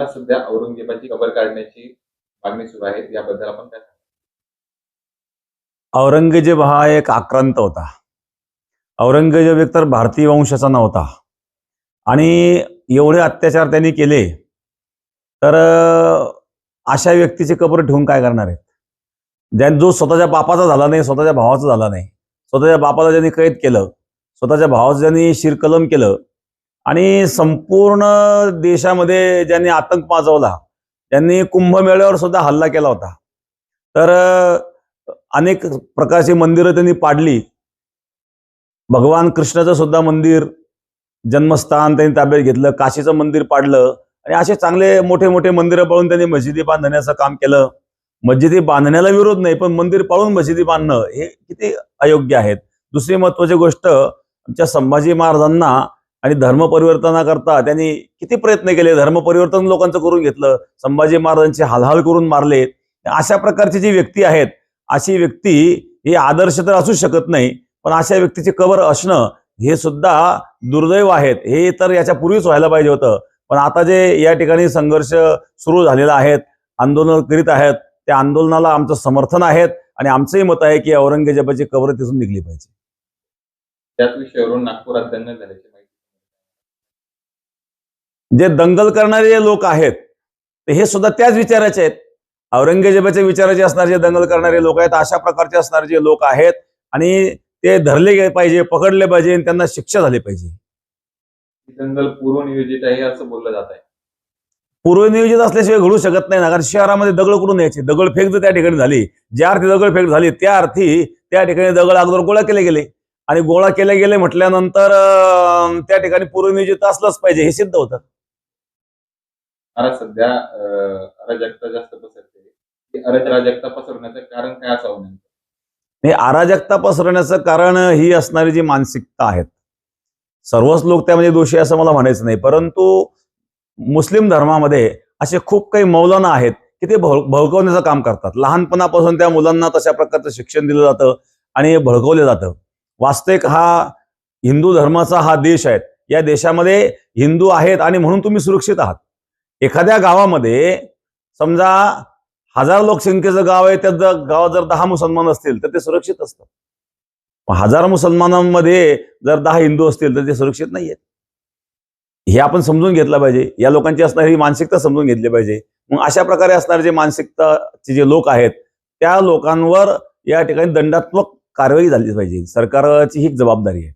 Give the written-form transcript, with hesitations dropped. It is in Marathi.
आता सध्या औरंगजेबाची कबर काढण्याची मागणी सुरू आहे. याबद्दल आपण काय सांगाल? औरंगजेब हा एक आक्रांत होता. औरंगजेब एकतर भारतीय वंशाचा नव्हता आणि एवढे अत्याचार त्यांनी केले तर अशा व्यक्तीची कबर ठेवून काय करणार आहेत? जो स्वतःच्या बापाचा झाला नाही, स्वतःच्या भावाचा झाला नाही, स्वतःच्या बापाला ज्यांनी कैद केलं, स्वतःच्या भावाचं ज्यांनी शिरकलम केलं आणि संपूर्ण देशामध्ये ज्यांनी आतंक माजवला, त्यांनी कुंभमेळ्यावर सुद्धा हल्ला केला होता. तर अनेक प्रकारची मंदिरं त्यांनी पाडली. भगवान कृष्णाचं सुद्धा मंदिर जन्मस्थान त्यांनी ताब्यात घेतलं, काशीचं मंदिर पाडलं आणि असे चांगले मोठे मोठे मंदिरं पाळून त्यांनी मस्जिदी बांधण्याचं काम केलं. मस्जिदी बांधण्याला विरोध नाही, पण मंदिर पाळून मस्जिदी बांधणं हे किती अयोग्य आहेत. दुसरी महत्वाची गोष्ट, आमच्या संभाजी महाराजांना आणि धर्मपरिवर्तनाकरता त्यांनी किती प्रयत्न केले. धर्मपरिवर्तन लोकांचं करून घेतलं, संभाजी महाराजांची हालहाल करून मारले. अशा प्रकारची जी व्यक्ती आहेत, अशी व्यक्ती ही आदर्श तर असू शकत नाही, पण अशा व्यक्तीची कबर असणं हे सुद्धा दुर्दैव आहेत. हे तर याच्या पूर्वीच व्हायला पाहिजे होतं. पण आता जे या ठिकाणी संघर्ष सुरू झालेला आहे, आंदोलन करीत आहेत, त्या आंदोलनाला आमचं समर्थन आहे आणि आमचंही मत आहे की औरंगजेबाची कबर तिथून निघली पाहिजे. त्याच विषयावरून नागपुरात दंगल झाल्याची माहिती. जे दंगल करणारे लोक आहेत ते हे सुद्धा त्याच विचाराचे आहेत. औरंगजेबाच्या विचाराचे असणारे जे दंगल करणारे लोक आहेत, अशा प्रकारचे असणारे जे लोक आहेत आणि ते धरले गेले पाहिजे, पकडले पाहिजे आणि त्यांना शिक्षा झाली पाहिजे. ही दंगल पूर्वनियोजित आहे असं बोललं जात आहे. पूर्वनियोजित असल्याशिवाय घडू शकत नाही ना, कारण शहरामध्ये दगड कुठून यायचे? दगडफेक जर त्या ठिकाणी झाली, ज्या अर्थी दगडफेक झाली त्या अर्थी त्या ठिकाणी दगड अगोदर गोळा केले गेले आणि गोळा केले गेले म्हटल्यानंतर त्या ठिकाणी पूर्वनियोजित असलंच पाहिजे हे सिद्ध होतं. आता सध्या अराजकता जास्त पसरते. अराजकता पसरण्याचं कारण काय असावं नेमकं? हे अराजकता पसरण्याचं कारण ही असणारी जी मानसिकता आहेत, सर्वच लोक त्यामध्ये दोषी असं मला म्हणायचं नाही, परंतु मुस्लिम धर्मामध्ये असे खूप काही मौलाना आहेत की ते भडकवण्याचं काम करतात. लहानपणापासून त्या मुलांना तशा प्रकारचं शिक्षण दिलं जातं आणि भडकवलं जातं. वास्तविक हा हिंदू धर्माचा हा देश आहे. या देशामध्ये हिंदू आहेत आणि म्हणून तुम्ही सुरक्षित आहात. एखाद्या गावामध्ये समजा 1000 लोकसंख्येचं गाव आहे, त्या गावात जर 10 मुसलमान असतील तर ते सुरक्षित असतं. 1000 मुसलमानांमध्ये जर 10 हिंदू असतील तर ते सुरक्षित नाहीयेत. हे आपण समजून घेतलं पाहिजे. या लोकांची असणारी मानसिकता समजून घेतली पाहिजे. मग अशा प्रकारे असणारे जे मानसिकताचे जे लोक आहेत त्या लोकांवर या ठिकाणी दंडात्मक कारवाई झाली पाहिजे. सरकारची ही जबाबदारी आहे.